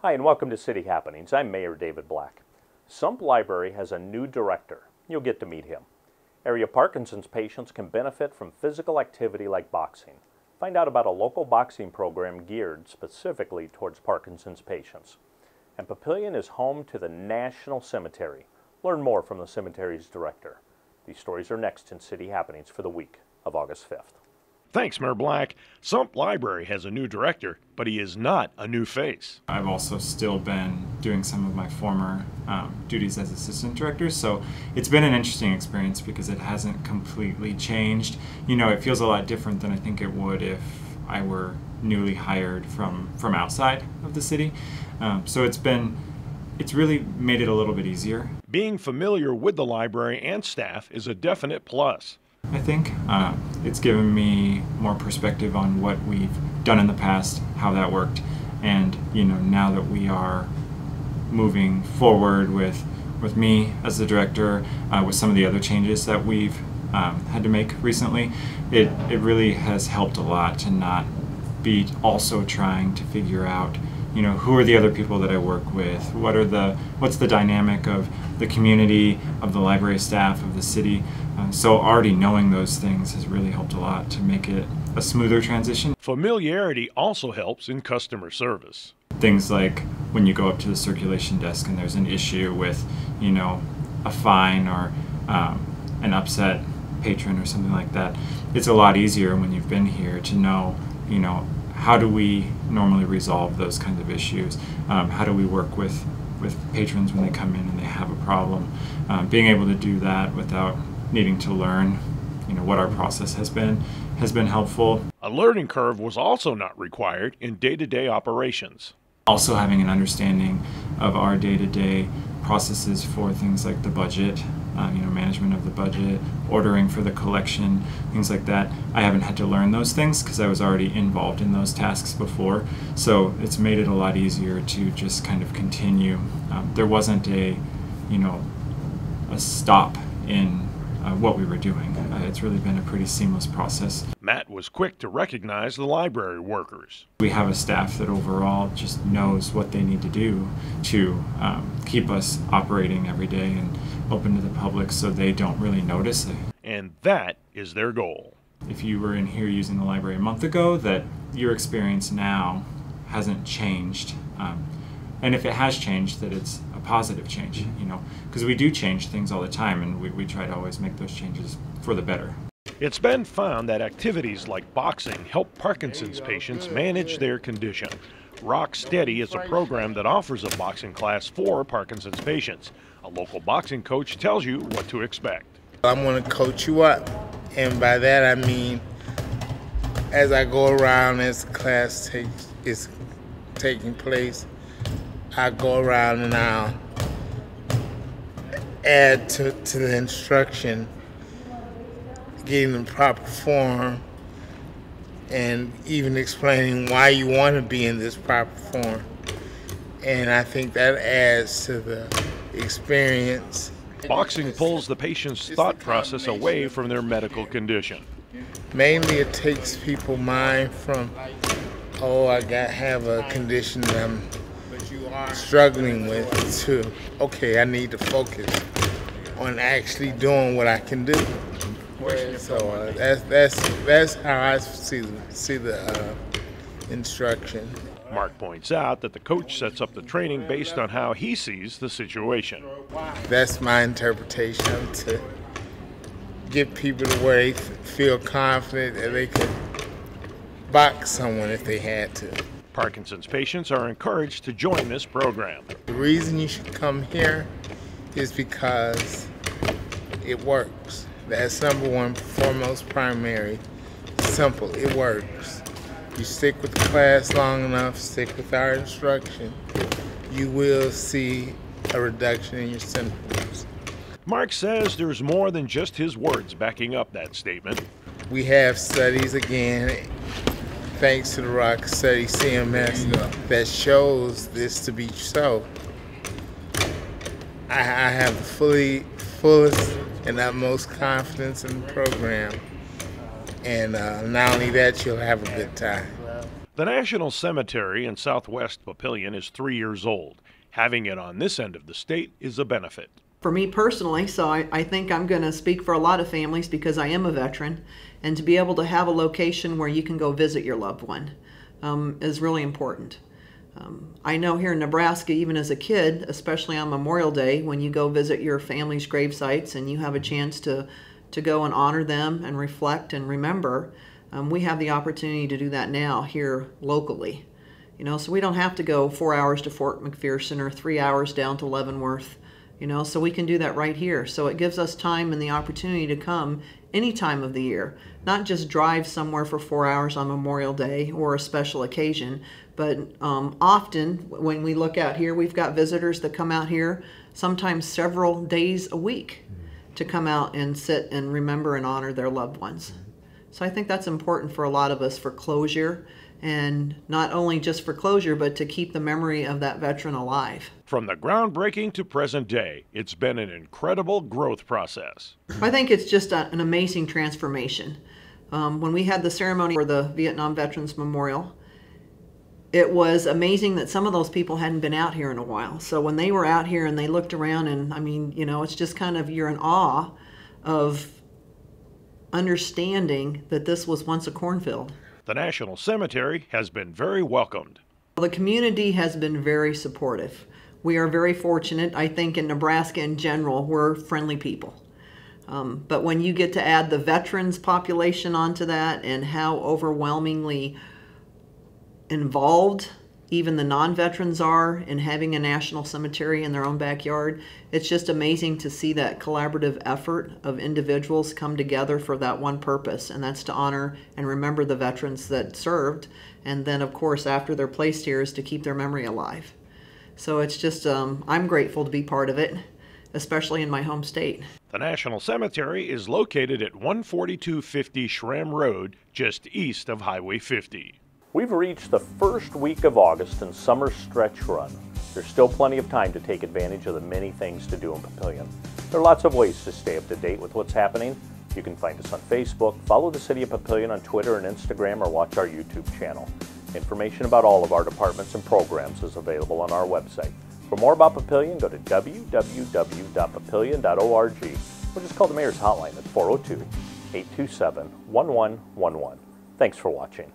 Hi, and welcome to City Happenings. I'm Mayor David Black. Sump Library has a new director. You'll get to meet him. Area Parkinson's patients can benefit from physical activity like boxing. Find out about a local boxing program geared specifically towards Parkinson's patients. And Papillion is home to the National Cemetery. Learn more from the cemetery's director. These stories are next in City Happenings for the week of August 5th. Thanks, Mayor Black. Sump Library has a new director, but he is not a new face. I've also still been doing some of my former duties as assistant director, so it's been an interesting experience because it hasn't completely changed. You know, it feels a lot different than I think it would if I were newly hired from outside of the city. So it's really made it a little bit easier. Being familiar with the library and staff is a definite plus. I think it's given me more perspective on what we've done in the past, how that worked, and you know, now that we are moving forward with me as the director, with some of the other changes that we've had to make recently, it really has helped a lot to not be also trying to figure out, you know, who are the other people that I work with, what's the dynamic of the community, of the library staff, of the city. So already knowing those things has really helped a lot to make it a smoother transition. Familiarity also helps in customer service. Things like when you go up to the circulation desk and there's an issue with, you know, a fine or an upset patron or something like that, it's a lot easier when you've been here to know, you know, how do we normally resolve those kinds of issues? How do we work with patrons when they come in and they have a problem? Being able to do that without needing to learn, you know, what our process has been helpful. A learning curve was also not required in day-to-day operations. Also having an understanding of our day-to-day processes for things like the budget, you know, management of the budget, ordering for the collection, things like that. I haven't had to learn those things because I was already involved in those tasks before, so it's made it a lot easier to just kind of continue. There wasn't a stop in what we were doing. It's really been a pretty seamless process. Matt was quick to recognize the library workers. We have a staff that overall just knows what they need to do to keep us operating every day and open to the public so they don't really notice it. And that is their goal. If you were in here using the library a month ago, that your experience now hasn't changed. And if it has changed, that it's a positive change, you know, because we do change things all the time and we try to always make those changes for the better. It's been found that activities like boxing help Parkinson's patients manage their condition. Rocksteady is a program that offers a boxing class for Parkinson's patients. A local boxing coach tells you what to expect. I'm going to coach you up, and by that I mean as I go around as the class is taking place, I go around and I'll add to the instruction, getting the proper form, and even explaining why you want to be in this proper form. And I think that adds to the experience. Boxing pulls the patient's thought process away from their medical condition. Mainly it takes people's mind from, oh, I have a condition that I'm struggling with, to, okay, I need to focus on actually doing what I can do. So that's how I see the instruction. Mark points out that the coach sets up the training based on how he sees the situation. That's my interpretation, to get people to where they feel confident that they could box someone if they had to. Parkinson's patients are encouraged to join this program. The reason you should come here is because it works. That's number one, foremost, primary. Simple, it works. You stick with the class long enough, stick with our instruction, you will see a reduction in your symptoms. Mark says there's more than just his words backing up that statement. We have studies, again, thanks to the Rocksteady CMS, that shows this to be so. I have the fullest and utmost confidence in the program. And not only that, you'll have a good time. The National Cemetery in southwest Papillion is 3 years old. Having it on this end of the state is a benefit. For me personally, so I think I'm going to speak for a lot of families because I am a veteran, and to be able to have a location where you can go visit your loved one is really important. I know here in Nebraska, even as a kid, especially on Memorial Day, when you go visit your family's grave sites and you have a chance to go and honor them and reflect and remember, we have the opportunity to do that now here locally. You know, so we don't have to go 4 hours to Fort McPherson or 3 hours down to Leavenworth. You know, so we can do that right here. So it gives us time and the opportunity to come any time of the year, not just drive somewhere for 4 hours on Memorial Day or a special occasion, but often when we look out here, we've got visitors that come out here sometimes several days a week to come out and sit and remember and honor their loved ones. So I think that's important for a lot of us for closure, and not only just for closure, but to keep the memory of that veteran alive. From the groundbreaking to present day, it's been an incredible growth process. I think it's just an amazing transformation. When we had the ceremony for the Vietnam Veterans Memorial, it was amazing that some of those people hadn't been out here in a while. So when they were out here and they looked around, and I mean, you know, it's just kind of, you're in awe of understanding that this was once a cornfield. The National Cemetery has been very welcomed. The community has been very supportive. We are very fortunate. I think in Nebraska in general, we're friendly people. But when you get to add the veterans population onto that and how overwhelmingly involved even the non-veterans are in having a national cemetery in their own backyard, it's just amazing to see that collaborative effort of individuals come together for that one purpose, and that's to honor and remember the veterans that served, and then of course after they're placed here is to keep their memory alive. So it's just, I'm grateful to be part of it, especially in my home state. The National Cemetery is located at 14250 Schramm Road, just east of Highway 50. We've reached the first week of August and summer stretch run. There's still plenty of time to take advantage of the many things to do in Papillion. There are lots of ways to stay up to date with what's happening. You can find us on Facebook, follow the City of Papillion on Twitter and Instagram, or watch our YouTube channel. Information about all of our departments and programs is available on our website. For more about Papillion, go to www.papillion.org or just call the Mayor's Hotline at 402-827-1111. Thanks for watching.